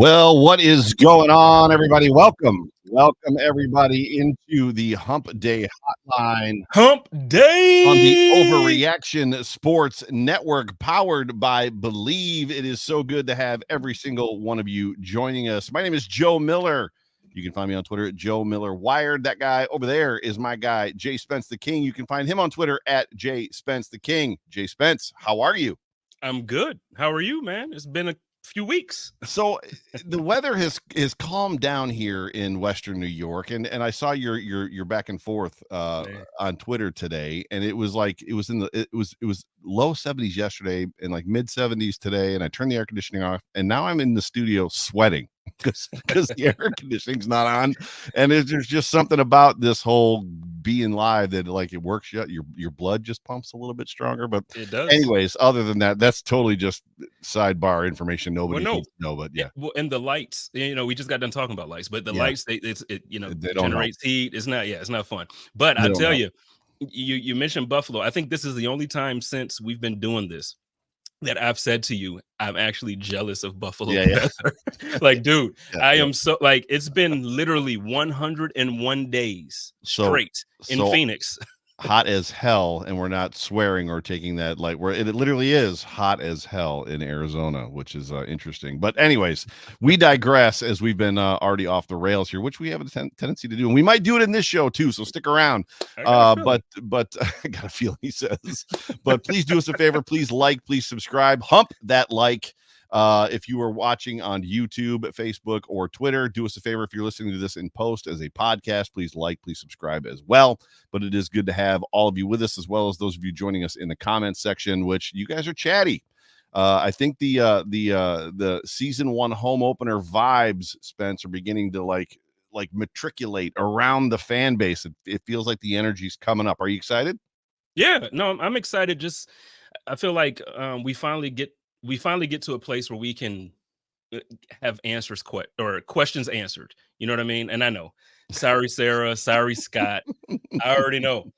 Well, what is going on, everybody? Welcome everybody into the Hump Day Hotline Hump Day on the Overreaction Sports Network, powered by Believe. It is so good to have every single one of you joining us. My name is Joe Miller. You can find me on Twitter at Joe Miller Wired. That guy over there is my guy, Jay Spence the King. You can find him on Twitter at Jay Spence the King. Jay Spence, how are you? I'm good. How are you, man? It's been a few weeks. So the weather has calmed down here in Western New York, and I saw your back and forth on Twitter today, and it was like it was low 70s yesterday and like mid 70s today, and I turned the air conditioning off, and now I'm in the studio sweating because the air conditioning's not on, and there's just something about this whole being live that like it works. Your blood just pumps a little bit stronger. But it does. Anyways, other than that, that's totally just sidebar information nobody needs to know. But yeah, and the lights, we just got done talking about lights, but the lights, they generates heat. It's not fun. But I'll tell you, you mentioned Buffalo. I think this is the only time since we've been doing this that I've said to you, I'm actually jealous of Buffalo weather. Like, dude, I am so like, it's been literally 101 days straight in Phoenix. Hot as hell, and we're not swearing or taking that like it literally is hot as hell in Arizona, which is interesting. But anyways, we digress as we've been already off the rails here, which we have a tendency to do, and we might do it in this show too, so stick around. But I got a feeling, he says. But please do us a favor, please please subscribe, hump that like. If you are watching on YouTube, Facebook, or Twitter, do us a favor. If you're listening to this in post as a podcast, please please subscribe as well. But it is good to have all of you with us, as well as those of you joining us in the comments section, which you guys are chatty. I think the season 1 home opener vibes, Spence, are beginning to like matriculate around the fan base. It feels like the energy's coming up. Are you excited? Yeah, no, I'm excited. I feel like we finally get to a place where we can have questions answered. You know what I mean? And I know, sorry, Sarah, sorry, Scott. I already know.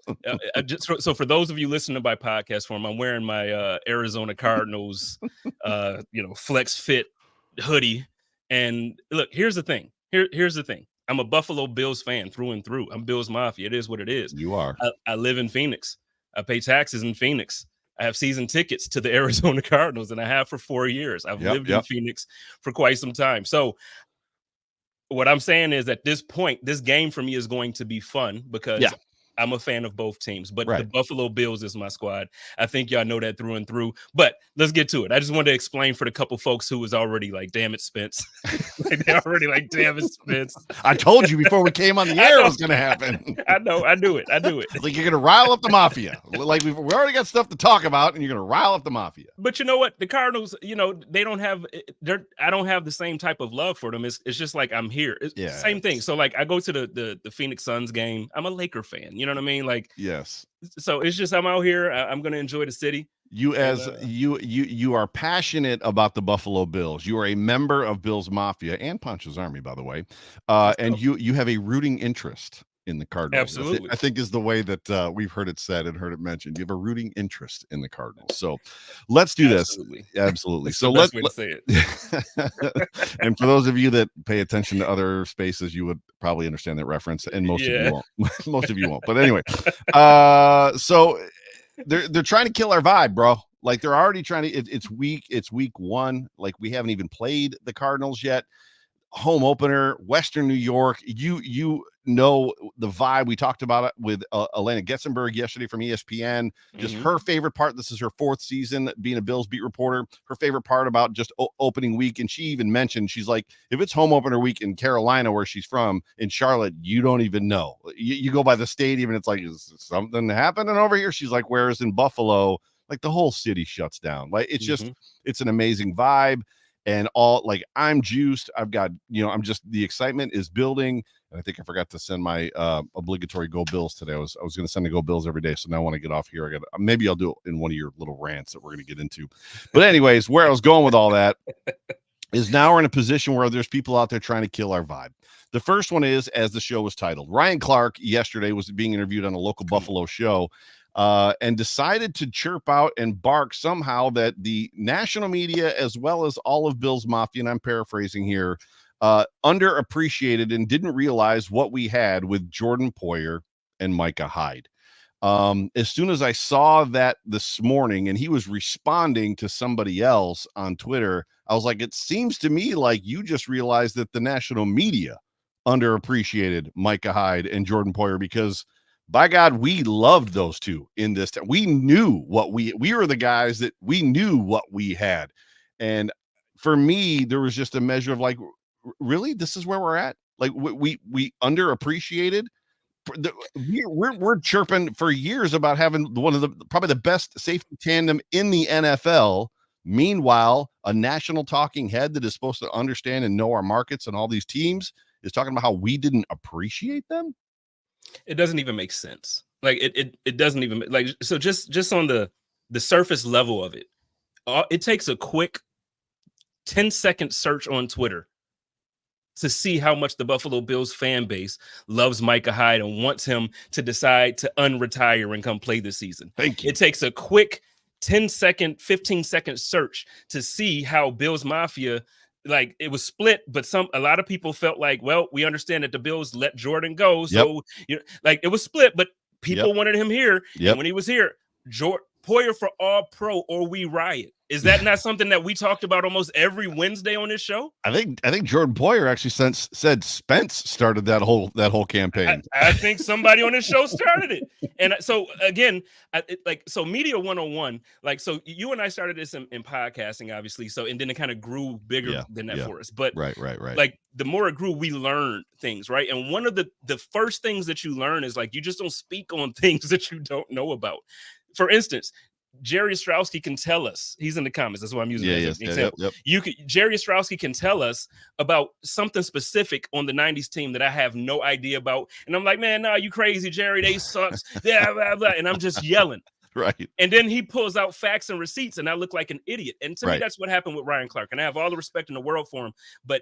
So for those of you listening by podcast form, I'm wearing my Arizona Cardinals, flex fit hoodie. And look, here's the thing. Here's the thing. I'm a Buffalo Bills fan through and through. I'm Bills Mafia. It is what it is. You are. I live in Phoenix. I pay taxes in Phoenix. I have season tickets to the Arizona Cardinals, and I have for 4 years. I've lived in Phoenix for quite some time. So what I'm saying is, at this point, this game for me is going to be fun because I'm a fan of both teams. But the Buffalo Bills is my squad. I think y'all know that through and through. But let's get to it. I just wanted to explain for the couple folks who was already like, damn it, Spence. They're already like, damn it, Spence. I told you before we came on the air it was going to happen. I know. I do it. It's like you're going to rile up the mafia. Like we already got stuff to talk about, and you're going to rile up the mafia. But you know what? The Cardinals, they don't have. I don't have the same type of love for them. It's just like I'm here. It's the same thing. So like I go to the Phoenix Suns game. I'm a Laker fan. You know what I mean? Like, yes. So it's just I'm out here. I'm going to enjoy the city. You are passionate about the Buffalo Bills. You are a member of Bills Mafia and Poncho's Army, by the way. And you have a rooting interest in the Cardinals. Absolutely. I think is the way that we've heard it said and heard it mentioned. You have a rooting interest in the Cardinals. So let's do this. Absolutely. So let's say it. And for those of you that pay attention to other spaces, you would probably understand that reference, and most of you won't. Most of you won't. But anyway, so they're trying to kill our vibe, bro. Like they're already trying to. It's week 1. Like we haven't even played the Cardinals yet. Home opener, Western New York. You know the vibe. We talked about it with Elena Getzenberg yesterday from ESPN. Just her favorite part. This is her 4th season being a Bills beat reporter. Her favorite part about just opening week, and she even mentioned, she's like, if it's home opener week in Carolina, where she's from, in Charlotte, you don't even know. You go by the stadium, and it's like, is something happening over here? She's like, whereas in Buffalo, like the whole city shuts down. Like it's just, it's an amazing vibe. And all like I'm juiced. I've got, I'm just, the excitement is building. And I think I forgot to send my obligatory Go Bills today. I was going to send a Go Bills every day. So now when I get off here, maybe I'll do it in one of your little rants that we're going to get into. But anyways, where I was going with all that is now we're in a position where there's people out there trying to kill our vibe. The first one is, as the show was titled, Ryan Clarke yesterday was being interviewed on a local Buffalo show. and decided to chirp out and bark somehow that the national media, as well as all of Bills Mafia, and I'm paraphrasing here, underappreciated and didn't realize what we had with Jordan Poyer and Micah Hyde. As soon as I saw that this morning and he was responding to somebody else on Twitter, I was like, it seems to me like you just realized that the national media underappreciated Micah Hyde and Jordan Poyer, because by God, we loved those two in this time. We knew what we were the guys that we knew what we had. And for me, there was just a measure of like, really, this is where we're at. Like we underappreciated. We're chirping for years about having one of the probably the best safety tandem in the NFL. Meanwhile, a national talking head that is supposed to understand and know our markets and all these teams is talking about how we didn't appreciate them. It doesn't even make sense. Like it doesn't even like, so just on the surface level of it, it takes a quick 10-second search on Twitter to see how much the Buffalo Bills fan base loves Micah Hyde and wants him to decide to unretire and come play this season. Thank you. It takes a quick 10-second, 15-second search to see how Bills Mafia, like, it was split, but a lot of people felt like, well, we understand that the Bills let Jordan go. So, like, it was split, but people wanted him here. And when he was here, Poyer for all pro or we riot. Is that not something that we talked about almost every Wednesday on this show? I think Jordan Poyer actually said Spence started that whole campaign. I think somebody on this show started it. And so again, so Media 101, like, so you and I started this in podcasting, obviously. So, and then it kind of grew bigger than that for us. But right. Like, the more it grew, we learned things, right? And one of the first things that you learn is, like, you just don't speak on things that you don't know about. For instance, Jerry Ostrowski can tell us, he's in the comments, that's why I'm using as an example. Jerry Ostrowski can tell us about something specific on the 90s team that I have no idea about. And I'm like, man, nah, you crazy, Jerry, they sucks. Blah, blah, blah. And I'm just yelling. Right. And then he pulls out facts and receipts, and I look like an idiot. And to me, that's what happened with Ryan Clarke. And I have all the respect in the world for him. But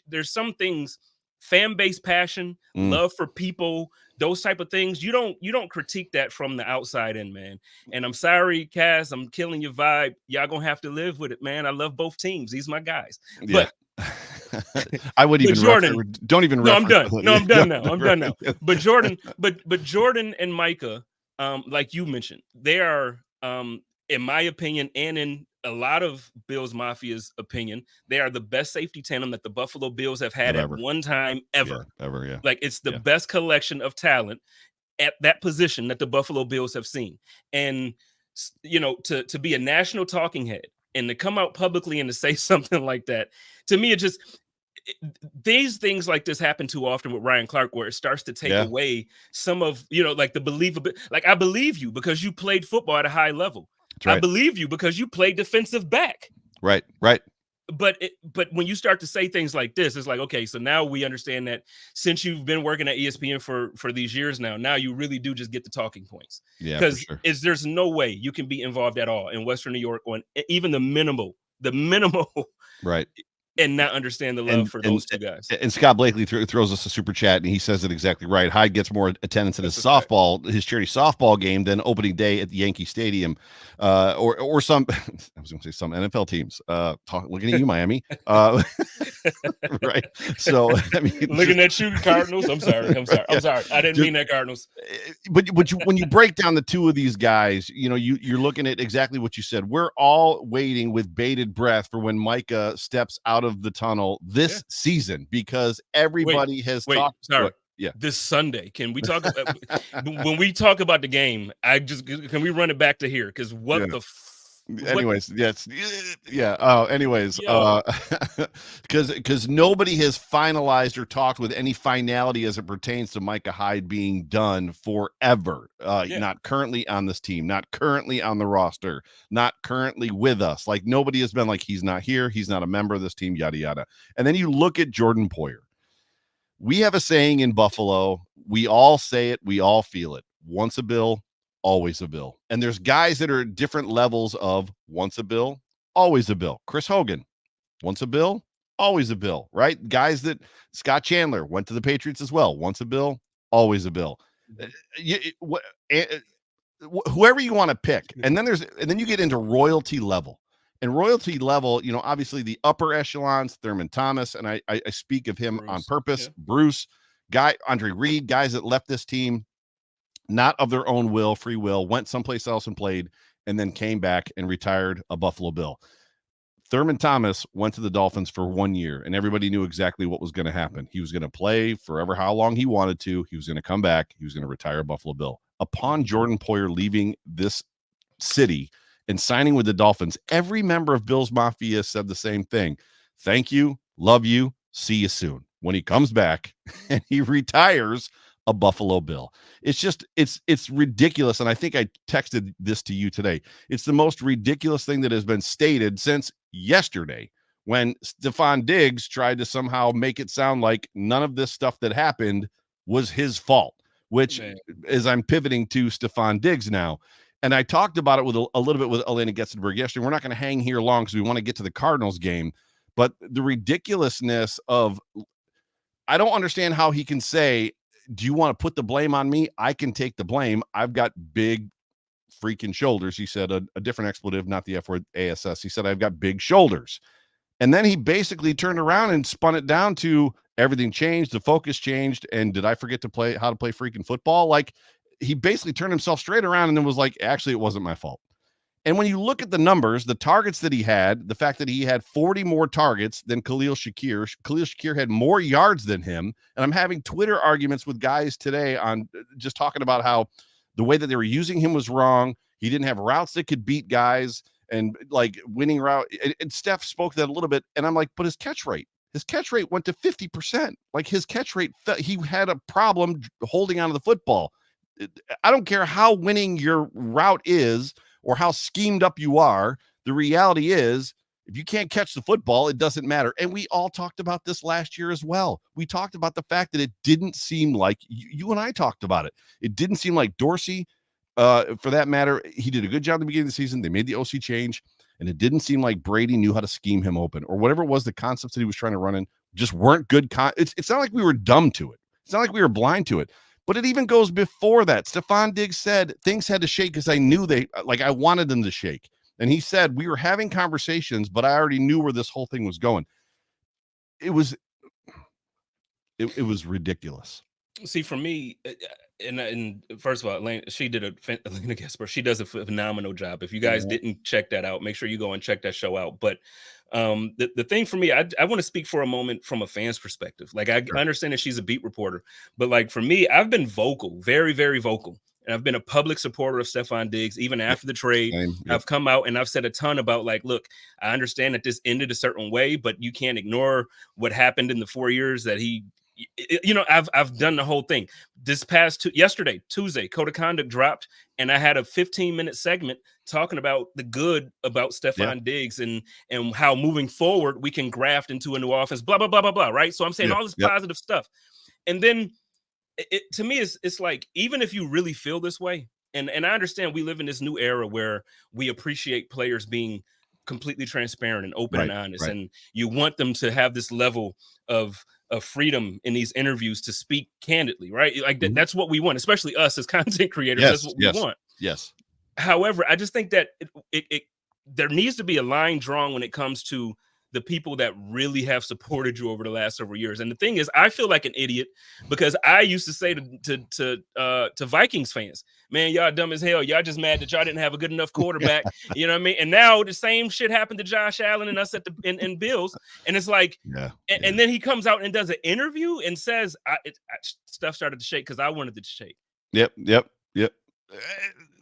there's some things, fan base passion, love for people, those type of things, you don't critique that from the outside in, man. And I'm sorry, Cass, I'm killing your vibe. Y'all gonna have to live with it, man. I love both teams. These my guys. But I would even Jordan, don't even. No, I'm done. No, I'm done now. I'm done now. But Jordan, but Jordan and Micah, like you mentioned, they are, in my opinion, and in a lot of Bills Mafia's opinion, they are the best safety tandem that the Buffalo Bills have had at one time ever. Like, it's the best collection of talent at that position that the Buffalo Bills have seen. And, you know, to be a national talking head and to come out publicly and to say something like that, to me, these things like this happen too often with Ryan Clarke, where it starts to take away some of, you know, like the believability. Like, I believe you because you played football at a high level. Right. I believe you because you play defensive back. Right. But when you start to say things like this, it's like, okay, so now we understand that since you've been working at ESPN for these years now you really do just get the talking points. Yeah, because there's no way you can be involved at all in Western New York on even the minimal, right, and not understand the love for those two guys. And Scott Blakely throws us a super chat, and he says it exactly right. Hyde gets more attendance at his charity softball game than opening day at the Yankee Stadium, or some. I was going to say some NFL teams. Looking at you, Miami. Right. So I mean, looking at you, Cardinals. I'm sorry. I didn't mean that, Cardinals. But when you break down the two of these guys, you know, you're looking at exactly what you said. We're all waiting with bated breath for when Micah steps out of the tunnel this season, because everybody has talked. Sorry. This Sunday, can we talk about when we talk about the game? Can we run it back to here? Because anyways, because nobody has finalized or talked with any finality as it pertains to Micah Hyde being done forever. Not currently on this team, not currently on the roster, not currently with us. Like, nobody has been like, he's not here, he's not a member of this team, yada yada. And then you look at Jordan Poyer. We have a saying in Buffalo. We all say it, we all feel it. Once a Bill, always a Bill. And there's guys that are different levels of once a Bill, always a Bill. Chris Hogan, once a Bill, always a Bill, right? Guys that Scott Chandler went to the Patriots as well. Once a Bill, always a Bill. whoever you want to pick. And then you get into royalty level. And royalty level, obviously the upper echelons, Thurman Thomas, and I speak of him on purpose. Yeah. Bruce, Andre Reed, guys that left this team not of their own free will, went someplace else and played, and then came back and retired a Buffalo Bill. Thurman Thomas went to the Dolphins for 1 year, and everybody knew exactly what was going to happen. He was going to play forever, how long he wanted to. He was going to come back. He was going to retire a Buffalo Bill. Upon Jordan Poyer leaving this city and signing with the Dolphins, every member of Bill's Mafia said the same thing. Thank you. Love you. See you soon. When he comes back and he retires a Buffalo Bill. It's ridiculous. And I think I texted this to you today. It's the most ridiculous thing that has been stated since yesterday, when Stefon Diggs tried to somehow make it sound like none of this stuff that happened was his fault, which is, I'm pivoting to Stefon Diggs now. And I talked about it with a little bit with Elena Getzenberg yesterday. We're not going to hang here long because we want to get to the Cardinals game, but the ridiculousness of, I don't understand how he can say, do you want to put the blame on me? I can take the blame. I've got big freaking shoulders. He said a different expletive, not the F word, ASS. He said, I've got big shoulders. And then he basically turned around and spun it down to everything changed. The focus changed. And did I forget how to play freaking football? Like, he basically turned himself straight around and then was like, actually, it wasn't my fault. And when you look at the numbers, the targets that he had, the fact that he had 40 more targets than Khalil Shakir had more yards than him. And I'm having Twitter arguments with guys today on just talking about how the way that they were using him was wrong. He didn't have routes that could beat guys and like winning route. And Steph spoke that a little bit. And I'm like, but his catch rate went to 50%. Like, his catch rate, he had a problem holding onto the football. I don't care how winning your route is or how schemed up you are. The reality is, if you can't catch the football, it doesn't matter. And we all talked about this last year as well. We talked about the fact that it didn't seem like, you and I talked about it. It didn't seem like Dorsey, for that matter, he did a good job at the beginning of the season. They made the OC change, and it didn't seem like Brady knew how to scheme him open, or whatever it was, the concepts that he was trying to run in just weren't good. It's not like we were dumb to it. It's not like we were blind to it. But it even goes before that. Stefon Diggs said things had to shake because I knew I wanted them to shake. And he said, we were having conversations, but I already knew where this whole thing was going. It was ridiculous. See, for me, and first of all, Elena Gesper, she does a phenomenal job. If you guys didn't check that out, make sure you go and check that show out. But the thing for me, I want to speak for a moment from a fan's perspective. Like, I understand that she's a beat reporter, but like, for me, I've been vocal, very, very vocal. And I've been a public supporter of Stefon Diggs, even after the trade. I've come out and I've said a ton about, like, look, I understand that this ended a certain way, but you can't ignore what happened in the 4 years that he, I've done the whole thing. This past yesterday, Tuesday, Code of Conduct dropped, and I had a 15-minute segment talking about the good about Stefon Diggs and how moving forward we can graft into a new offense, blah, blah, blah, blah, blah, right? So I'm saying all this positive stuff. And then to me, it's like, even if you really feel this way, and I understand we live in this new era where we appreciate players being completely transparent and open and honest, and you want them to have this level of freedom in these interviews to speak candidly, right? Like, that's what we want, especially us as content creators. That's what we want. Yes. However, I just think that there needs to be a line drawn when it comes to the people that really have supported you over the last several years. And the thing is, I feel like an idiot because I used to say to Vikings fans, man, y'all dumb as hell. Y'all just mad that y'all didn't have a good enough quarterback. You know what I mean? And now the same shit happened to Josh Allen and us in Bills. And it's like, and then he comes out and does an interview and says, stuff started to shake because I wanted it to shake. Yep.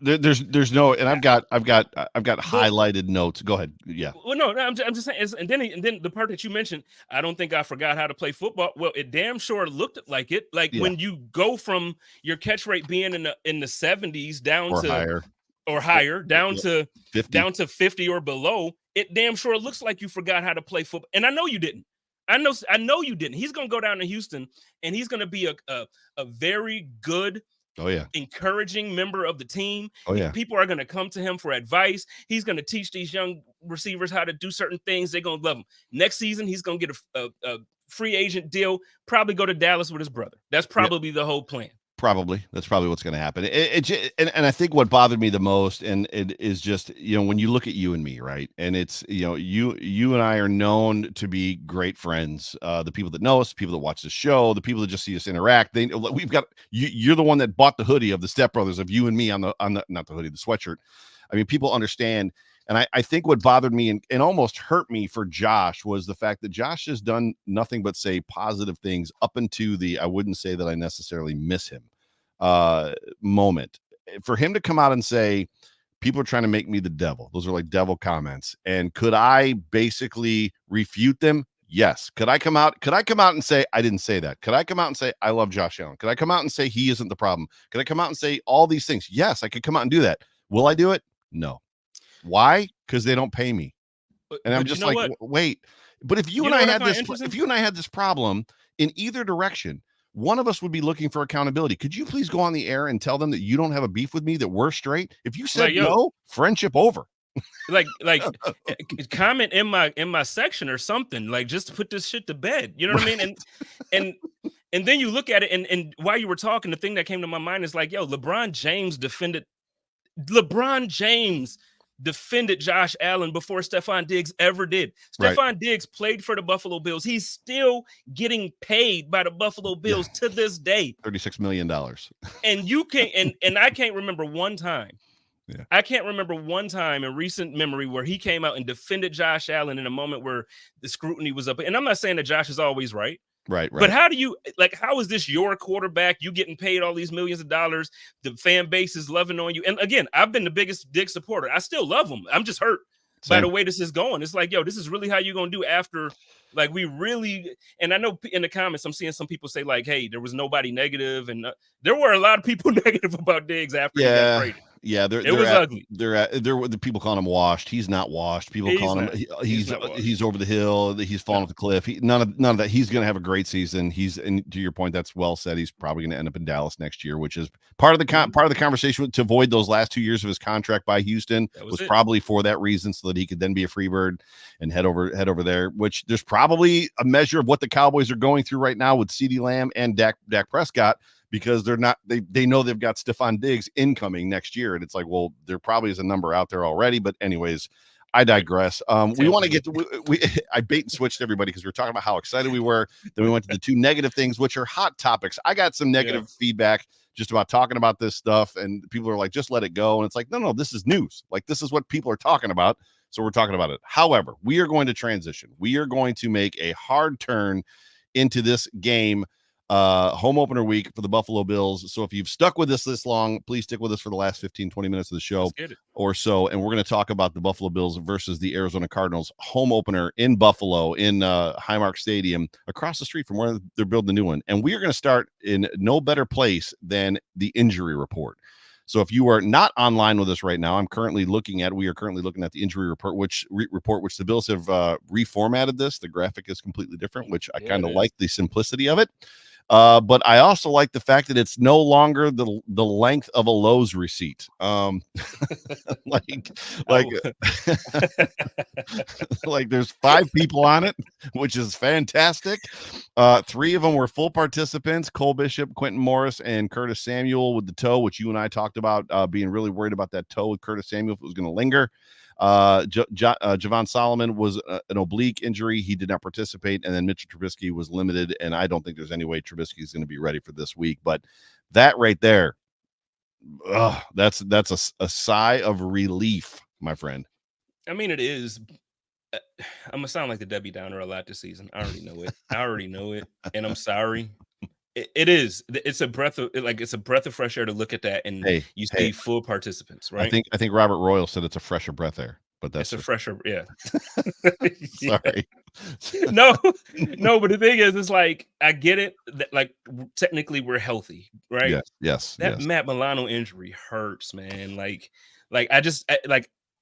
There's no, and I've got highlighted notes. Go ahead. Yeah. Well, no, I'm just saying. And then the part that you mentioned, I don't think I forgot how to play football. Well, it damn sure looked like it. Like, when you go from your catch rate being in the 70s down to higher, down to 50 or below, it damn sure looks like you forgot how to play football. And I know you didn't. I know you didn't. He's gonna go down to Houston, and he's gonna be a very good, encouraging member of the team. People are going to come to him for advice. He's going to teach these young receivers how to do certain things. They're going to love him. Next season, he's going to get a free agent deal, probably go to Dallas with his brother. That's probably the whole plan. Probably. That's probably what's going to happen. And I think what bothered me the most, and it is just, when you look at you and me, right? And it's, you and I are known to be great friends. The people that know us, people that watch the show, the people that just see us interact, we've got, you're the one that bought the hoodie of the Step Brothers of you and me on the, not the hoodie, the sweatshirt. I mean, people understand. And I think what bothered me and almost hurt me for Josh was the fact that Josh has done nothing but say positive things up into I wouldn't say that I necessarily miss him moment. For him to come out and say, people are trying to make me the devil. Those are like devil comments. And could I basically refute them? Yes. Could I come out and say, I didn't say that? Could I come out and say, I love Josh Allen? Could I come out and say he isn't the problem? Could I come out and say all these things? Yes, I could come out and do that. Will I do it? No. Why? Because they don't pay me. And I'm just like, wait. But if you and I had this problem in either direction, one of us would be looking for accountability. Could you please go on the air and tell them that you don't have a beef with me, that we're straight? If you said no, friendship over. Like comment in my section or something, like, just to put this shit to bed. You know what I mean? And then you look at it, and while you were talking, the thing that came to my mind is like, LeBron James defended Josh Allen before Stefon Diggs ever did. Stefon Diggs played for the Buffalo Bills. He's still getting paid by the Buffalo Bills to this day. $36 million. And you can't, and I can't remember one time. Yeah. I can't remember one time in recent memory where he came out and defended Josh Allen in a moment where the scrutiny was up. And I'm not saying that Josh is always right. Right. But how is this your quarterback? You getting paid all these millions of dollars. The fan base is loving on you. And again, I've been the biggest Diggs supporter. I still love him. I'm just hurt by the way this is going. It's like, this is really how you're going to do after, like, we really, and I know in the comments, I'm seeing some people say like, hey, there was nobody negative. And there were a lot of people negative about Diggs after he got traded. Yeah, it was ugly. The people calling him washed. He's not washed. People calling him he's over the hill. He's fallen off the cliff. None of that. He's going to have a great season. And to your point, that's well said. He's probably going to end up in Dallas next year, which is part of the conversation to avoid those last 2 years of his contract by Houston was probably for that reason, so that he could then be a free bird and head over there. Which there's probably a measure of what the Cowboys are going through right now with CeeDee Lamb and Dak Prescott. Because they know they've got Stefon Diggs incoming next year. And it's like, well, there probably is a number out there already. But anyways, I digress. We want to get to, I bait and switched everybody because we were talking about how excited we were. Then we went to the two negative things, which are hot topics. I got some negative feedback just about talking about this stuff. And people are like, just let it go. And it's like, no, this is news. Like, this is what people are talking about. So we're talking about it. However, we are going to transition. We are going to make a hard turn into this game. Home opener week for the Buffalo Bills. So if you've stuck with us this long, please stick with us for the last 15, 20 minutes of the show or so. And we're going to talk about the Buffalo Bills versus the Arizona Cardinals home opener in Buffalo in Highmark Stadium across the street from where they're building a new one. And we are going to start in no better place than the injury report. So if you are not online with us right now, we are currently looking at the injury report, which the Bills have reformatted this. The graphic is completely different, which I kind of like the simplicity of it. But I also like the fact that it's no longer the length of a Lowe's receipt. Like there's 5 people on it, which is fantastic. 3 of them were full participants: Cole Bishop, Quentin Morris, and Curtis Samuel with the toe, which you and I talked about being really worried about that toe with Curtis Samuel if it was going to linger. Javon Solomon was an oblique injury. He did not participate. And then Mitchell Trubisky was limited. And I don't think there's any way Trubisky is going to be ready for this week. But that right there, that's a sigh of relief, my friend. I mean, it is. I'm going to sound like the Debbie Downer a lot this season. I already know it. And I'm sorry. It is. It's a breath of fresh air to look at that, and you see full participants, right? I think Robert Royal said it's a fresher breath air, but that's a fresher, yeah. Sorry. No. But the thing is, it's like, I get it. That, like, technically we're healthy, right? Yes. That Matt Milano injury hurts, man.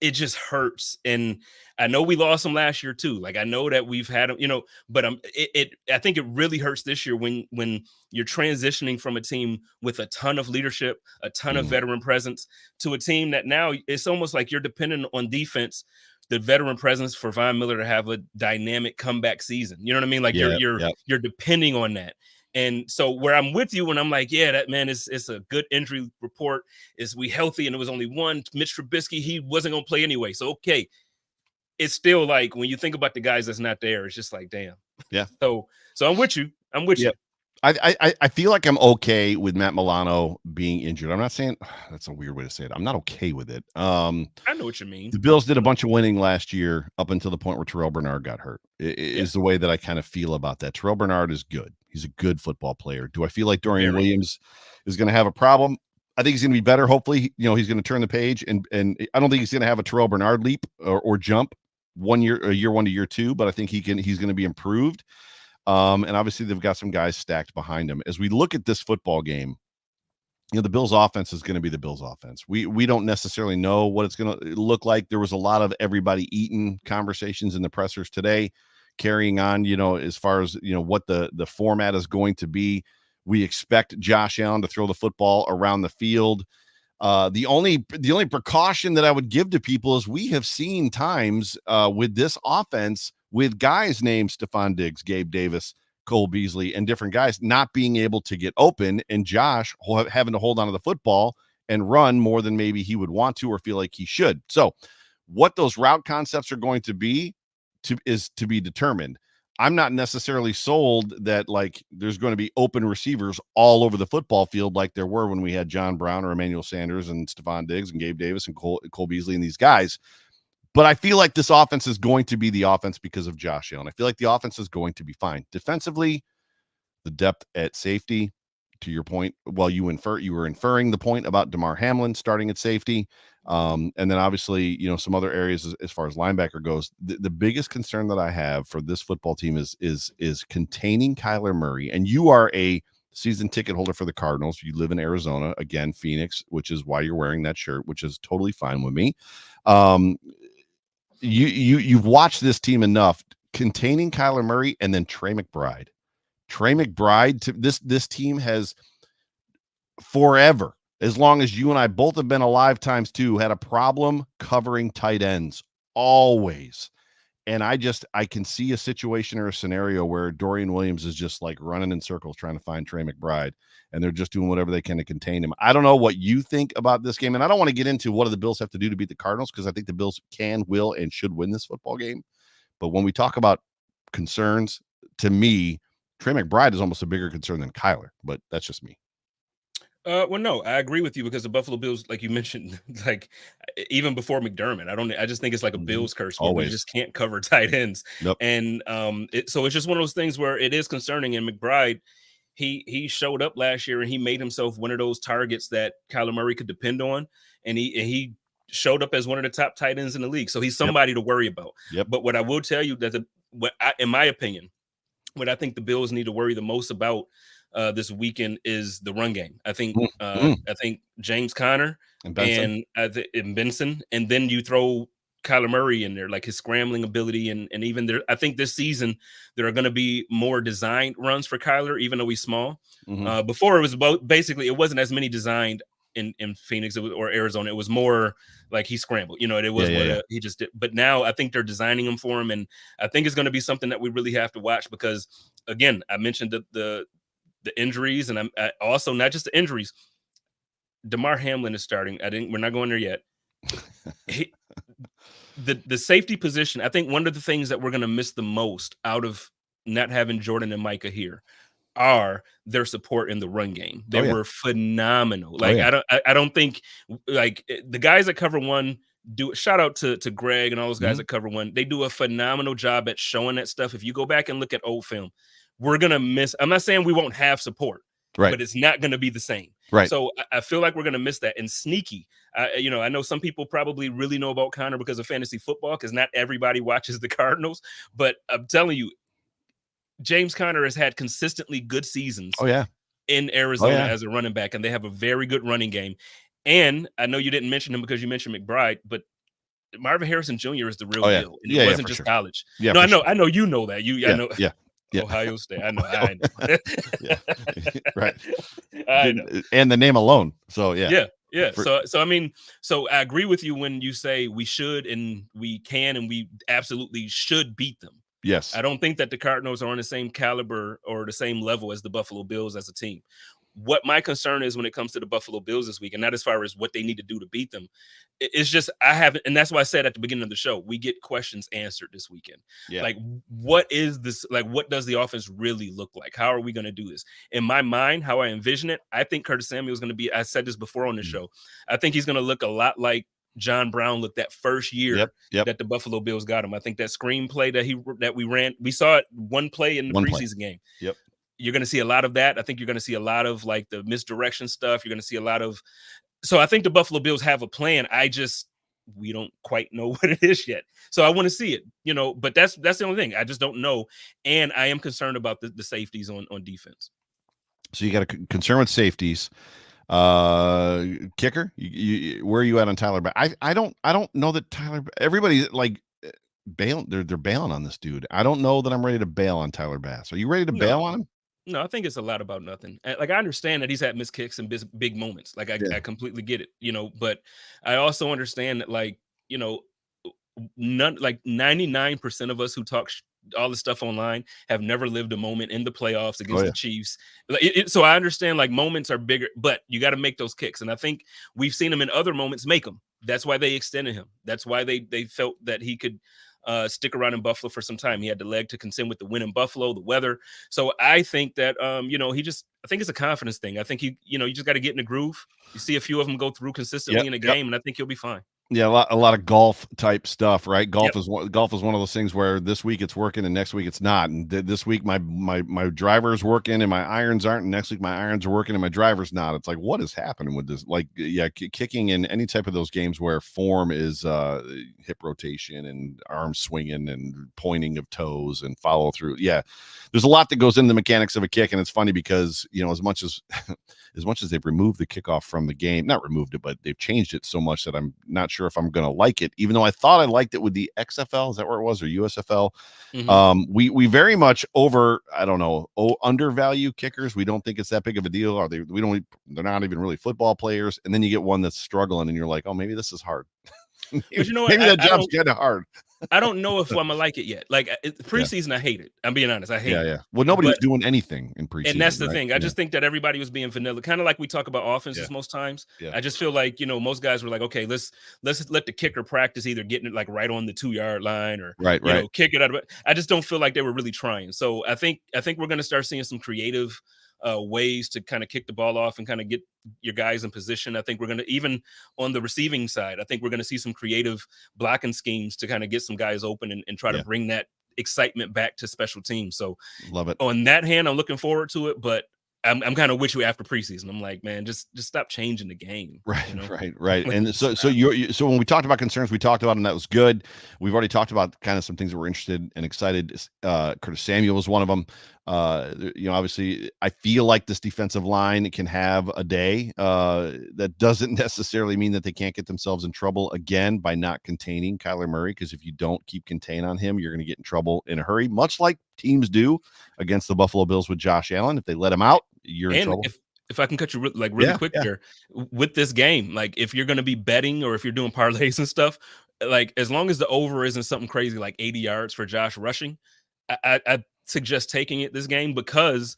It just hurts. And I know we lost him last year too. Like, I know that we've had him, but I think it really hurts this year when you're transitioning from a team with a ton of leadership, a ton of veteran presence, to a team that now it's almost like you're dependent on defense, the veteran presence for Von Miller to have a dynamic comeback season. You know what I mean? Like you're depending on that. And so where I'm with you when I'm like, yeah, that man it's a good injury report. Is we healthy and it was only one. Mitch Trubisky, he wasn't gonna play anyway. So okay, it's still like when you think about the guys that's not there, it's just like damn. Yeah. So I'm with you. I'm with Yeah. you. I feel like I'm okay with Matt Milano being injured. I'm not saying that's a weird way to say it. I'm not okay with it. I know what you mean. The Bills did a bunch of winning last year up until the point where Terrell Bernard got hurt. Yeah, Is the way that I kind of feel about that. Terrell Bernard is good. He's a good football player. Do I feel like Dorian very. Williams is going to have a problem? I think he's going to be better. Hopefully, he's going to turn the page, and I don't think he's going to have a Terrell Bernard leap or jump year one to year two, but I think he's going to be improved. And obviously they've got some guys stacked behind him. As we look at this football game, the Bills offense is going to be the Bills offense. We don't necessarily know what it's going to look like. There was a lot of everybody eating conversations in the pressers today, carrying on, as far as, what the format is going to be. We expect Josh Allen to throw the football around the field. The only precaution that I would give to people is we have seen times with this offense with guys named Stefon Diggs, Gabe Davis, Cole Beasley, and different guys not being able to get open, and Josh having to hold on to the football and run more than maybe he would want to or feel like he should. So what those route concepts are going to be is to be determined. I'm not necessarily sold that like there's going to be open receivers all over the football field like there were when we had John Brown or Emmanuel Sanders and Stefon Diggs and Gabe Davis and Cole Beasley and these guys. But I feel like this offense is going to be the offense because of Josh Allen. I feel like the offense is going to be fine. Defensively, the depth at safety, to your point, well, you were inferring the point about DeMar Hamlin starting at safety. And then obviously, some other areas as far as linebacker goes. The biggest concern that I have for this football team is containing Kyler Murray. And you are a season ticket holder for the Cardinals. You live in Arizona, again, Phoenix, which is why you're wearing that shirt, which is totally fine with me. You've watched this team enough, containing Kyler Murray and then Trey McBride. This team has forever, as long as you and I both have been alive times two, had a problem covering tight ends always. And I can see a situation or a scenario where Dorian Williams is just like running in circles trying to find Trey McBride, and they're just doing whatever they can to contain him. I don't know what you think about this game, and I don't want to get into what do the Bills have to do to beat the Cardinals, because I think the Bills can, will, and should win this football game. But when we talk about concerns, to me, Trey McBride is almost a bigger concern than Kyler, but that's just me. Well, no, I agree with you because the Buffalo Bills, like you mentioned, like even before McDermott, I just think it's like a Bills curse where we just can't cover tight ends. Yep. And so it's just one of those things where it is concerning. And McBride, he showed up last year and he made himself one of those targets that Kyler Murray could depend on, and he showed up as one of the top tight ends in the league. So he's somebody to worry about. Yep. But what I will tell you that in my opinion, what I think the Bills need to worry the most about this weekend is the run game. I think James Conner and Benson, and then you throw Kyler Murray in there, like his scrambling ability, and even there. I think this season there are going to be more designed runs for Kyler, even though he's small. Before it was basically it wasn't as many designed in Phoenix or Arizona. It was more like he scrambled. It was he just did. But now I think they're designing them for him, and I think it's going to be something that we really have to watch because, again, I mentioned the injuries, and I also not just the injuries. DeMar Hamlin is starting. We're not going there yet. The safety position, I think one of the things that we're going to miss the most out of not having Jordan and Micah here are their support in the run game. They were phenomenal. Like I don't think like the guys that cover one do. Shout out to Greg and all those guys that cover one. They do a phenomenal job at showing that stuff. If you go back and look at old film, we're gonna miss. I'm not saying we won't have support, but it's not gonna be the same. Right. So I feel like we're gonna miss that. And sneaky, I know some people probably really know about Connor because of fantasy football, because not everybody watches the Cardinals. But I'm telling you, James Conner has had consistently good seasons. In Arizona as a running back, and they have a very good running game. And I know you didn't mention him because you mentioned McBride, but Marvin Harrison Jr. is the real deal. And it wasn't just college. Yeah, no, I know you know that. I know. Yeah. Ohio State. I know. Right. I know. And the name alone. So yeah. So I mean, so I agree with you when you say we should and we can and we absolutely should beat them. Yes. I don't think that the Cardinals are on the same caliber or the same level as the Buffalo Bills as a team. What my concern is when it comes to the Buffalo Bills this week, and not as far as what they need to do to beat them, it's just I haven't, and that's why I said at the beginning of the show, we get questions answered this weekend. Yeah. Like, what is this? Like, what does the offense really look like? How are we going to do this? In my mind, how I envision it, I think Curtis Samuel is going to be. I said this before on the Mm. show. I think he's going to look a lot like John Brown looked that first Yep. year Yep. that the Buffalo Bills got him. I think that screenplay that we ran, we saw it one play in the One play. preseason game. Yep. You're going to see a lot of that. I think you're going to see a lot of like the misdirection stuff. You're going to see a lot of. So I think the Buffalo Bills have a plan. We don't quite know what it is yet. So I want to see it, but that's the only thing. I just don't know. And I am concerned about the safeties on defense. So you got a concern with safeties. Kicker, where are you at on Tyler? But I don't know that Tyler. Everybody like bail. They're bailing on this dude. I don't know that I'm ready to bail on Tyler Bass. Are you ready to bail on him? No, I think it's a lot about nothing. Like, I understand that he's had missed kicks and big moments. Like, Yeah. I completely get it, but I also understand that, like, none, like 99% of us who talk all the stuff online have never lived a moment in the playoffs against the Chiefs. So I understand, like, moments are bigger, but you got to make those kicks. And I think we've seen him in other moments make them. That's why they extended him. That's why they felt that he could stick around in Buffalo for some time. He had the leg to contend with the win in Buffalo, the weather. So I think that, I think it's a confidence thing. I think you just got to get in the groove. You see a few of them go through consistently in a game, and I think you'll be fine. Yeah, a lot of golf type stuff, right? Golf Yep. is one of those things where this week it's working and next week it's not. And this week my driver is working and my irons aren't, and next week my irons are working and my driver's not. It's like, what is happening with this? Like, yeah, kicking in any type of those games where form is hip rotation and arm swinging and pointing of toes and follow through. Yeah, there's a lot that goes into the mechanics of a kick, and it's funny because as much as they've removed the kickoff from the game, not removed it, but they've changed it so much that I'm not sure if I'm going to like it, even though I thought I liked it with the XFL. Is that where it was, or USFL? Mm-hmm. We very much undervalue kickers. We don't think it's that big of a deal. Or they're not even really football players. And then you get one that's struggling and you're like, oh, maybe this is hard. But you know what? Maybe that job's kind of hard. I don't know if I'm gonna like it yet. Like, preseason, I hate it. I'm being honest. I hate it. Yeah. Well, nobody was doing anything in preseason. And that's the right? thing. I just think that everybody was being vanilla, kind of like we talk about offenses most times. Yeah. I just feel like, most guys were like, okay, let's let the kicker practice either getting it like right on the 2-yard line or right. Kick it out of it. I just don't feel like they were really trying. So I think we're gonna start seeing some creative ways to kind of kick the ball off and kind of get your guys in position. I think we're going to, even on the receiving side, I think we're going to see some creative blocking schemes to kind of get some guys open and try to bring that excitement back to special teams. So love it. On that hand, I'm looking forward to it, but I'm kind of with you after preseason. I'm like, man, just stop changing the game. Right. Like, And so when we talked about concerns, we talked about, and that was good. We've already talked about kind of some things that we're interested and excited. Curtis Samuel was one of them. Obviously, I feel like this defensive line can have a day. That doesn't necessarily mean that they can't get themselves in trouble again by not containing Kyler Murray, because if you don't keep contain on him, you're going to get in trouble in a hurry, much like teams do against the Buffalo Bills with Josh Allen. If they let him out, you're in trouble. If I can cut you really quick there with this game, like if you're going to be betting or if you're doing parlays and stuff, like as long as the over isn't something crazy like 80 yards for Josh rushing, I suggest taking it this game, because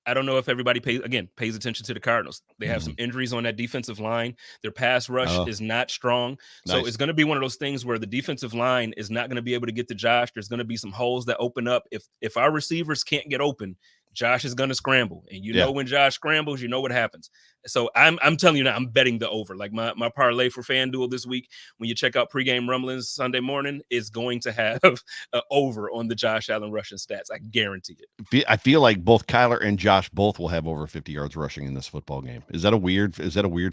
I don't know if everybody pays attention to the Cardinals. They have some injuries on that defensive line. Their pass rush is not strong. So it's going to be one of those things where the defensive line is not going to be able to get to Josh. There's going to be some holes that open up. If our receivers can't get open, Josh is going to scramble. And know when Josh scrambles, you know what happens. So I'm telling you now, I'm betting the over. Like my parlay for FanDuel this week, when you check out pregame rumblings Sunday morning, is going to have an over on the Josh Allen rushing stats. I guarantee it. I feel like both Kyler and Josh both will have over 50 yards rushing in this football game. Is that a weird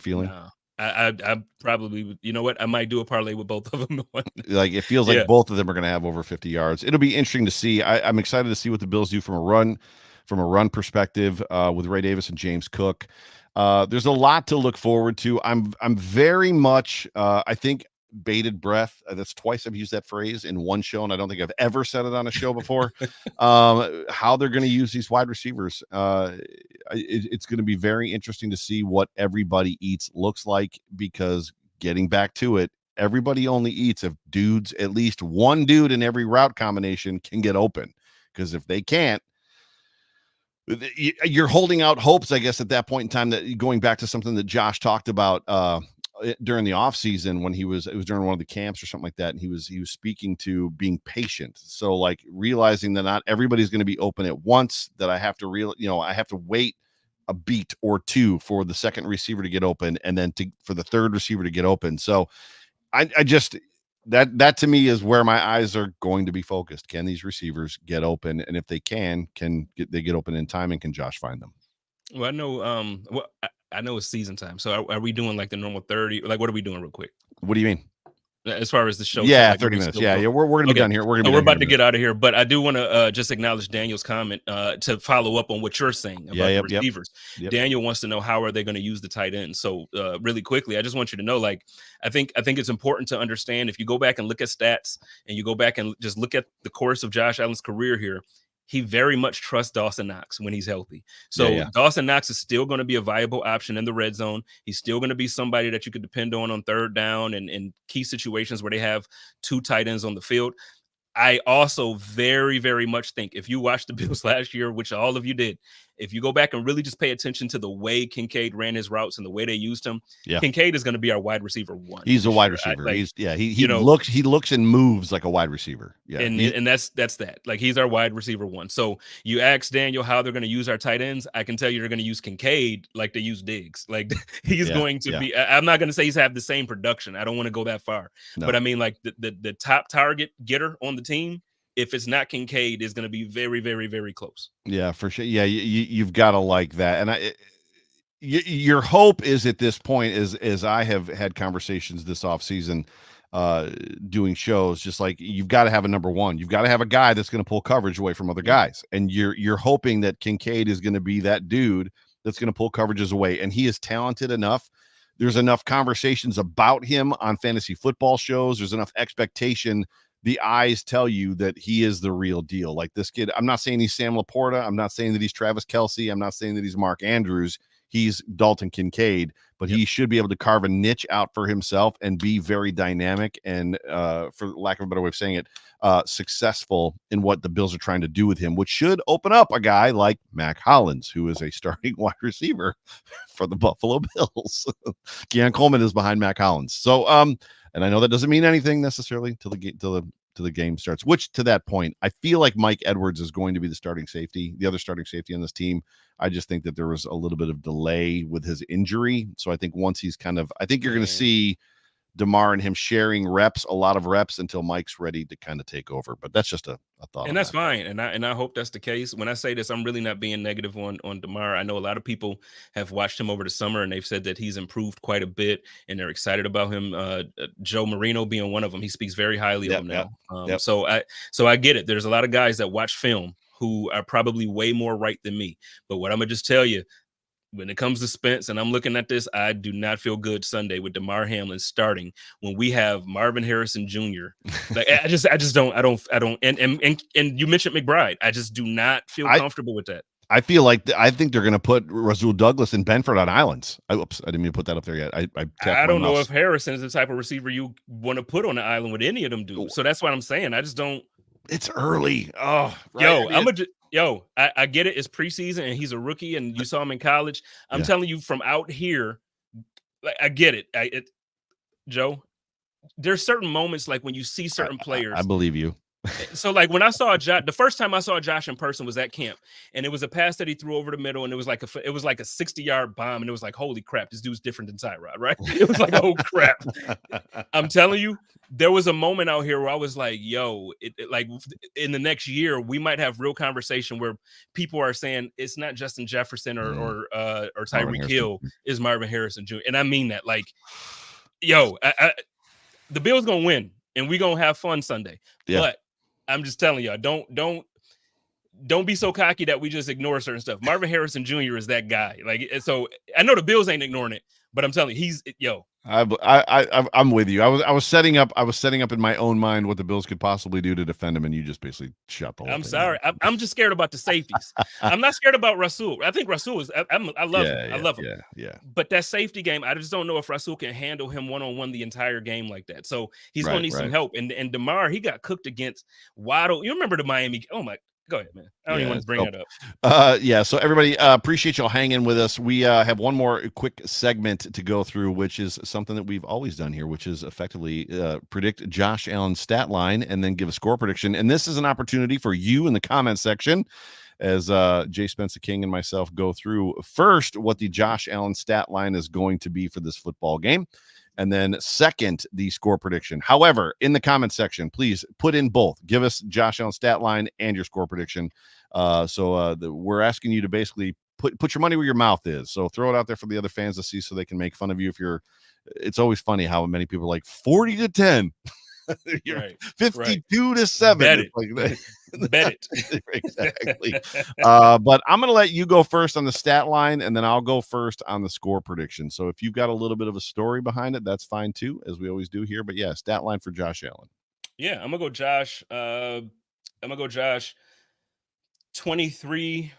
feeling? No. I probably, you know what? I might do a parlay with both of them. Like, it feels like both of them are going to have over 50 yards. It'll be interesting to see. I'm excited to see what the Bills do from a run perspective with Ray Davis and James Cook. There's a lot to look forward to. I'm very much, I think, bated breath. That's twice I've used that phrase in one show, and I don't think I've ever said it on a show before. How they're going to use these wide receivers. It's going to be very interesting to see what everybody eats looks like, because getting back to it, everybody only eats if dudes, at least one dude in every route combination can get open. Because if they can't, you're holding out hopes, I guess, at that point in time, that going back to something that Josh talked about during the off season when it was during one of the camps or something like that. And he was speaking to being patient. So like realizing that not everybody's going to be open at once, that I have to I have to wait a beat or two for the second receiver to get open, and then for the third receiver to get open. So I just, that to me is where my eyes are going to be focused. Can these receivers get open? And if they can they get open in time, and can Josh find them? Well, I know, I know it's season time. So are we doing like the normal 30? Like, what are we doing real quick? What do you mean? As far as the show, yeah, like, 30 minutes. Yeah, we're gonna be done here. We're about to get out of here, but I do want to just acknowledge Daniel's comment to follow up on what you're saying about the receivers. Yep. Daniel wants to know how are they going to use the tight end. So really quickly, I just want you to know, like, I think it's important to understand, if you go back and look at stats, and you go back and just look at the course of Josh Allen's career here, he very much trusts Dawson Knox when he's healthy. So Dawson Knox is still going to be a viable option in the red zone. He's still going to be somebody that you could depend on third down and in key situations where they have two tight ends on the field. I also very, very much think, if you watched the Bills last year, which all of you did, if you go back and really just pay attention to the way Kincaid ran his routes and the way they used him, Kincaid is going to be our wide receiver one. He's a wide receiver. He looks and moves like a wide receiver. Yeah, and that's that. Like, he's our wide receiver one. So you ask Daniel how they're going to use our tight ends. I can tell you they're going to use Kincaid like they use Diggs. Like, he's going to be. I'm not going to say he's have the same production. I don't want to go that far. No. But I mean, like, the top target getter on the team, if it's not Kincaid, is going to be very, very, very close. Yeah, for sure. Yeah, you've got to like that. And your hope is, at this point, as I have had conversations this offseason doing shows, just like, you've got to have a number one. You've got to have a guy that's going to pull coverage away from other guys. And you're hoping that Kincaid is going to be that dude that's going to pull coverages away. And he is talented enough. There's enough conversations about him on fantasy football shows. There's enough expectation. The eyes tell you that he is the real deal. Like, this kid, I'm not saying he's Sam Laporta. I'm not saying that he's Travis Kelce. I'm not saying that he's Mark Andrews. He's Dalton Kincaid, but he should be able to carve a niche out for himself and be very dynamic and, for lack of a better way of saying it, successful in what the Bills are trying to do with him, which should open up a guy like Mac Hollins, who is a starting wide receiver for the Buffalo Bills. Keon Coleman is behind Mac Hollins. So, and I know that doesn't mean anything necessarily till the game starts, which, to that point, I feel like Mike Edwards is going to be the starting safety, the other starting safety on this team. I just think that there was a little bit of delay with his injury. So I think once he's I think you're going to see DeMar and him sharing reps, a lot of reps, until Mike's ready to kind of take over. But that's just a thought. And that's fine. And I hope that's the case. When I say this, I'm really not being negative on DeMar. I know a lot of people have watched him over the summer, and they've said that he's improved quite a bit, and they're excited about him. Joe Marino being one of them. He speaks very highly of him now. So I get it. There's a lot of guys that watch film who are probably way more right than me. But what I'm going to just tell you, when it comes to Spence, and I'm looking at this, I do not feel good Sunday with DeMar Hamlin starting when we have Marvin Harrison Jr. Like, I just don't. And you mentioned McBride. I just do not feel comfortable with that. I feel like I think they're going to put Rasul Douglas and Benford on islands. I didn't mean to put that up there yet. I don't know if Harrison is the type of receiver you want to put on the island with any of them do. So that's what I'm saying. I just don't. It's early. Oh, right. I get it. It's preseason, and he's a rookie, and you saw him in college. I'm telling you, from out here, like, I get it. Joe, there's certain moments, like when you see certain players. I believe you. So, like, when I saw Josh, the first time I saw Josh in person was at camp, and it was a pass that he threw over the middle, and it was like a 60-yard bomb, and it was like, holy crap, this dude's different than Tyrod, right? It was like, oh crap. I'm telling you, there was a moment out here where I was like, yo, like, in the next year, we might have real conversation where people are saying it's not Justin Jefferson or Tyreek Hill, is Marvin Harrison Jr. And I mean that, like, yo, the Bills gonna win, and we gonna have fun Sunday. But I'm just telling y'all, don't be so cocky that we just ignore certain stuff. Marvin Harrison Jr. is that guy. Like, so I know the Bills ain't ignoring it, But I'm telling you, I'm with you. I was setting up in my own mind what the Bills could possibly do to defend him, and you just basically shut the whole I'm thing sorry. down. I'm just scared about the safeties. I'm not scared about Rasul. I think Rasul is. I love him. I love him. Yeah. But that safety game, I just don't know if Rasul can handle him one-on-one the entire game like that. So he's going to need some help. And DeMar, he got cooked against Waddle. You remember the Miami? Oh my. Go ahead, man. I don't even want to bring it up. So everybody, appreciate y'all hanging with us. We have one more quick segment to go through, which is something that we've always done here, which is effectively predict Josh Allen's stat line and then give a score prediction. And this is an opportunity for you in the comment section as Jay Spencer King and myself go through first what the Josh Allen stat line is going to be for this football game. And then second, the score prediction. However, in the comment section, please put in both. Give us Josh Allen's stat line and your score prediction. We're asking you to basically put your money where your mouth is. So throw it out there for the other fans to see so they can make fun of you. It's always funny how many people are like 40-10. You're right, 52-7. Bet it. Bet it. Exactly. But I'm going to let you go first on the stat line, and then I'll go first on the score prediction. So if you've got a little bit of a story behind it, that's fine too, as we always do here. But yeah, stat line for Josh Allen. Yeah, I'm gonna go Josh. 23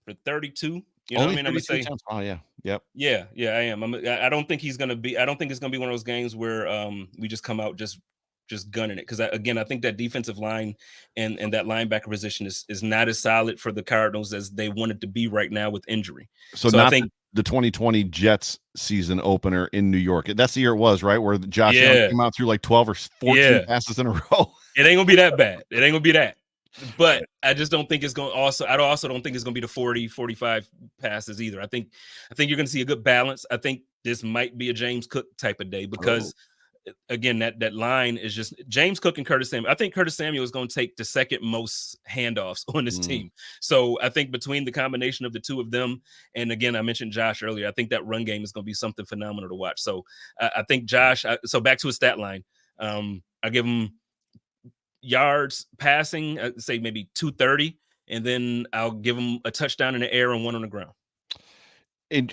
for 32. You know what I mean? I'm gonna say. Oh yeah. Yep. Yeah, I am. I don't think he's gonna be. I don't think it's gonna be one of those games where we just come out just gunning it, because again, I think that defensive line and that linebacker position is not as solid for the Cardinals as they want it to be right now with injury. So not I think the 2020 Jets season opener in New York. That's the year it was, right, where Josh Allen came out through like 12 or 14 passes in a row. It ain't gonna be that bad. It ain't gonna be that. But I just don't think it's going. I also don't think it's going to be the 40, 45 passes either. I think you're going to see a good balance. I think this might be a James Cook type of day because, again, that line is just James Cook and Curtis Samuel. I think Curtis Samuel is going to take the second most handoffs on this team. So I think between the combination of the two of them, and again, I mentioned Josh earlier, I think that run game is going to be something phenomenal to watch. So I think Josh. So back to his stat line, I give him yards passing, say maybe 230, and then I'll give him a touchdown in the air and one on the ground.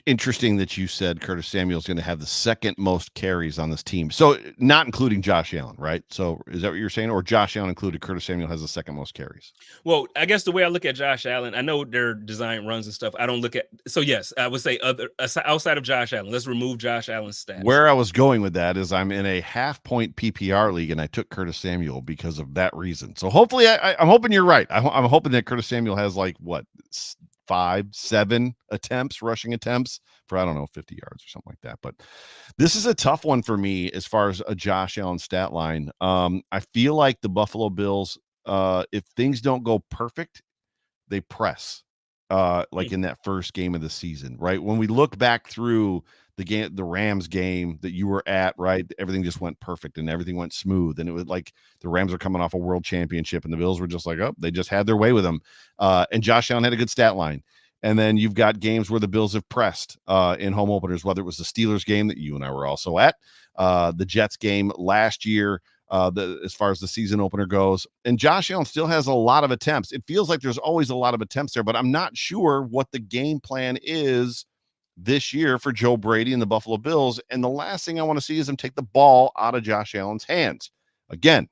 Interesting that you said Curtis Samuel's going to have the second most carries on this team. So not including Josh Allen, right? So is that what you're saying? Or Josh Allen included, Curtis Samuel has the second most carries? Well, I guess the way I look at Josh Allen, I know their design runs and stuff. I don't look at, so yes, I would say outside of Josh Allen, let's remove Josh Allen's stats. Where I was going with that is I'm in a half-point PPR league, and I took Curtis Samuel because of that reason. So hopefully I'm hoping you're right. I'm hoping that Curtis Samuel has like, 5-7 rushing attempts for, I don't know, 50 yards or something like that. But this is a tough one for me as far as a Josh Allen stat line. I feel like the Buffalo Bills, if things don't go perfect, they press in that first game of the season, right? When we look back through the Rams game that you were at, right? Everything just went perfect and everything went smooth. And it was like the Rams are coming off a world championship and the Bills were just like, oh, they just had their way with them. And Josh Allen had a good stat line. And then you've got games where the Bills have pressed in home openers, whether it was the Steelers game that you and I were also at, the Jets game last year, as far as the season opener goes. And Josh Allen still has a lot of attempts. It feels like there's always a lot of attempts there, but I'm not sure what the game plan is this year for Joe Brady and the Buffalo Bills. And the last thing I want to see is him take the ball out of Josh Allen's hands. Again,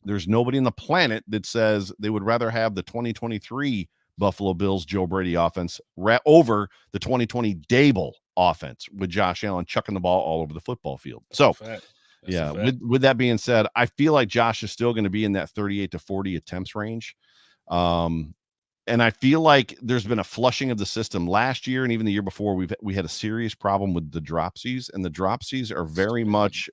there's nobody on the planet that says they would rather have the 2023 Buffalo Bills Joe Brady offense over the 2020 Dable offense with Josh Allen chucking the ball all over the football field. With that being said, I feel like Josh is still going to be in that 38 to 40 attempts range. And I feel like there's been a flushing of the system last year and even the year before. We had a serious problem with the dropsies, and the dropsies are very much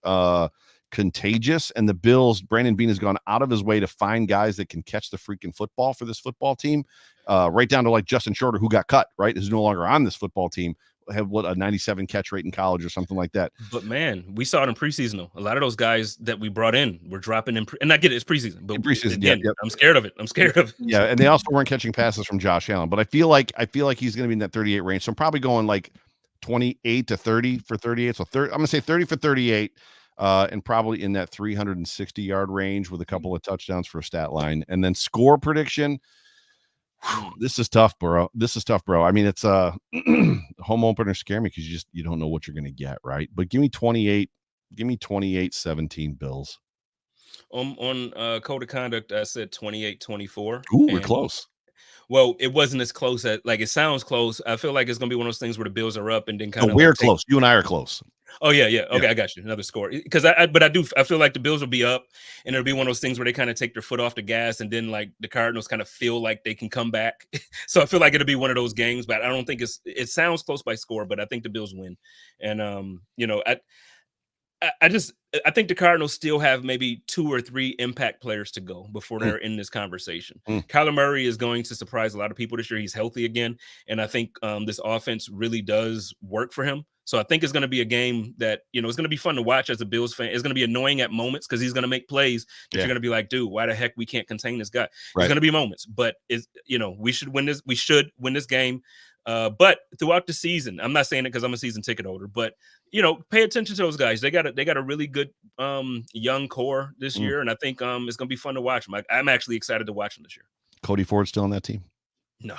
contagious. And the Bills, Brandon Beane has gone out of his way to find guys that can catch the freaking football for this football team, right down to like Justin Shorter, who got cut, right, is no longer on this football team. Have a 97 catch rate in college or something like that. But man, we saw it in preseason. A lot of those guys that we brought in were dropping in, and I get it, it's preseason, but again, I'm scared of it. Yeah, and they also weren't catching passes from Josh Allen. But I feel like he's going to be in that 38 range. So I'm probably going like 28 to 30 for 38. So I'm going to say 30 for 38, and probably in that 360 yard range with a couple of touchdowns for a stat line. And then score prediction. This is tough, bro. I mean, it's home opener scare me because you don't know what you're going to get, right? But give me 28-17 Bills. On code of conduct, I said 28-24. Ooh, we're close. Well, it wasn't as close as like it sounds close. I feel like it's gonna be one of those things where the Bills are up and then kind of we're close. You and I are close. Oh yeah. Okay, I got you. Another score because I feel like the Bills will be up and it'll be one of those things where they kind of take their foot off the gas and then like the Cardinals kind of feel like they can come back. So I feel like it'll be one of those games, but I don't think it sounds close by score, but I think the Bills win. And I think the Cardinals still have maybe 2 or 3 impact players to go before they're in this conversation. Kyler Murray is going to surprise a lot of people this year. He's healthy again, and I think this offense really does work for him. So I think it's going to be a game that it's going to be fun to watch as a Bills fan. It's going to be annoying at moments because he's going to make plays that you're going to be like, dude, why the heck we can't contain this guy? Right. There's going to be moments, but we should win this. We should win this game. But throughout the season, I'm not saying it because I'm a season ticket holder, but pay attention to those guys. They got a really good young core this year, and I think it's gonna be fun to watch them. I'm actually excited to watch them this year. Cody Ford still on that team? No.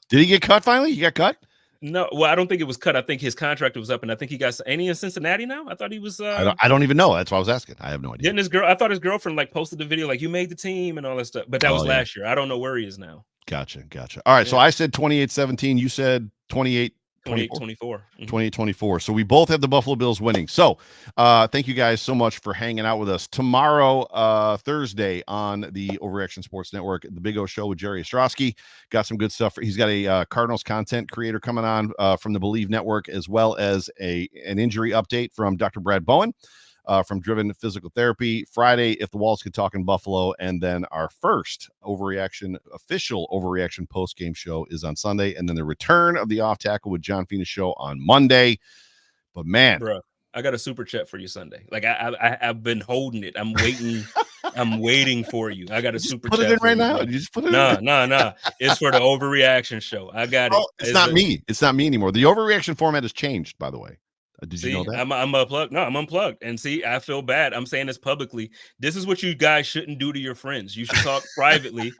Did he get cut finally? He got cut? No, well, I don't think it was cut. I think his contract was up, and I think he got. Ain't he in Cincinnati now? I thought he was. I don't even know. That's why I was asking. I have no idea. I thought his girlfriend posted the video like you made the team and all that stuff, but that was last year. I don't know where he is now. Gotcha. All right, so I said 28-17. You said 28-24. 28-24. So we both have the Buffalo Bills winning. So thank you guys so much for hanging out with us. Tomorrow, Thursday, on the Overreaction Sports Network, the Big O Show with Jerry Ostrowski. Got some good stuff. He's got a Cardinals content creator coming on from the Believe Network, as well as an injury update from Dr. Brad Bowen. From Driven Physical Therapy. Friday, If the Walls Could Talk in Buffalo. And then our first official Overreaction post-game show is on Sunday. And then the return of the Off Tackle with John Fina show on Monday. But man, bro, I got a super chat for you Sunday. Like I've been holding it. I'm waiting. I'm waiting for you. I got a super chat. Put it in right now. You just put it in. No. It's for the Overreaction show. I got it. It's not me. It's not me anymore. The Overreaction format has changed, by the way. Did you know that? I'm unplugged. No, I'm unplugged. And see, I feel bad. I'm saying this publicly. This is what you guys shouldn't do to your friends. You should talk privately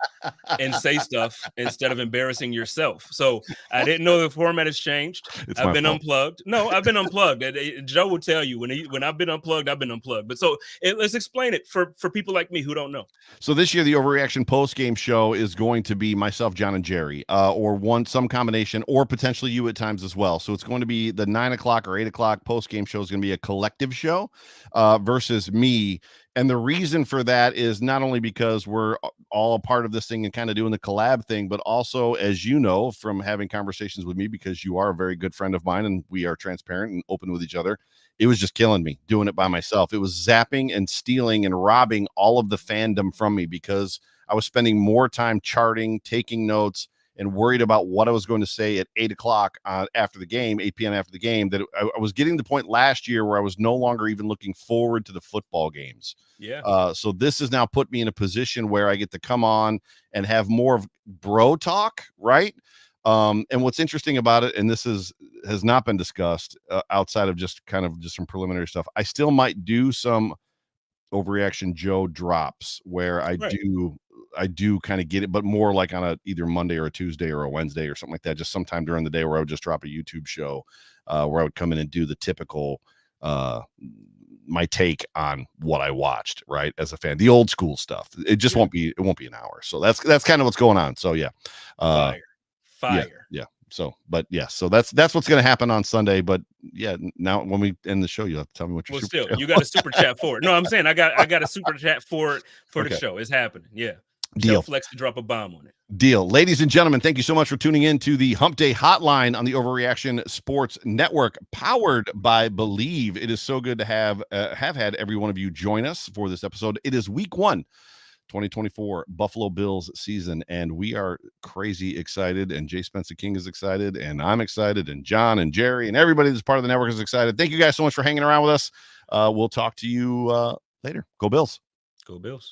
and say stuff instead of embarrassing yourself. So I didn't know the format has changed. I've been unplugged. No, I've been unplugged. Joe will tell you when I've been unplugged, I've been unplugged. But so let's explain it for people like me who don't know. So this year, the Overreaction post-game show is going to be myself, John, and Jerry, or some combination, or potentially you at times as well. So it's going to be the 9 o'clock or 8 o'clock post-game show is going to be a collective show versus me. And the reason for that is not only because we're all a part of this thing and kind of doing the collab thing, but also, as you know, from having conversations with me, because you are a very good friend of mine and we are transparent and open with each other, it was just killing me doing it by myself. It was zapping and stealing and robbing all of the fandom from me because I was spending more time charting, taking notes, and worried about what I was going to say at 8 o'clock after the game, 8 p.m. after the game, that I was getting to the point last year where I was no longer even looking forward to the football games. Yeah. So this has now put me in a position where I get to come on and have more of bro talk, right? And what's interesting about it, and this has not been discussed outside of just some preliminary stuff, I still might do some Overreaction Joe drops where I do kind of get it, but more like on either Monday or a Tuesday or a Wednesday or something like that, just sometime during the day where I would just drop a YouTube show where I would come in and do the typical my take on what I watched, right, as a fan, the old school stuff. It just won't be an hour. So that's kind of what's going on. So Fire. Yeah. So, but yeah, so that's what's going to happen on Sunday. But yeah, now when we end the show, you'll have to tell me what you got a super chat for it. No, I'm saying I got a super chat for the show. It's happening. Yeah. Deal. Flex to drop a bomb on it. Deal. Ladies and gentlemen, thank you so much for tuning in to the Hump Day Hotline on the Overreaction Sports Network, powered by Believe. It is so good to have had every one of you join us for this episode. It is week 1. 2024 Buffalo Bills season, and we are crazy excited, and Jay Spencer King is excited, and I'm excited, and John and Jerry and everybody that's part of the network is excited. Thank you guys so much for hanging around with us. We'll talk to you later. Go Bills. Go Bills.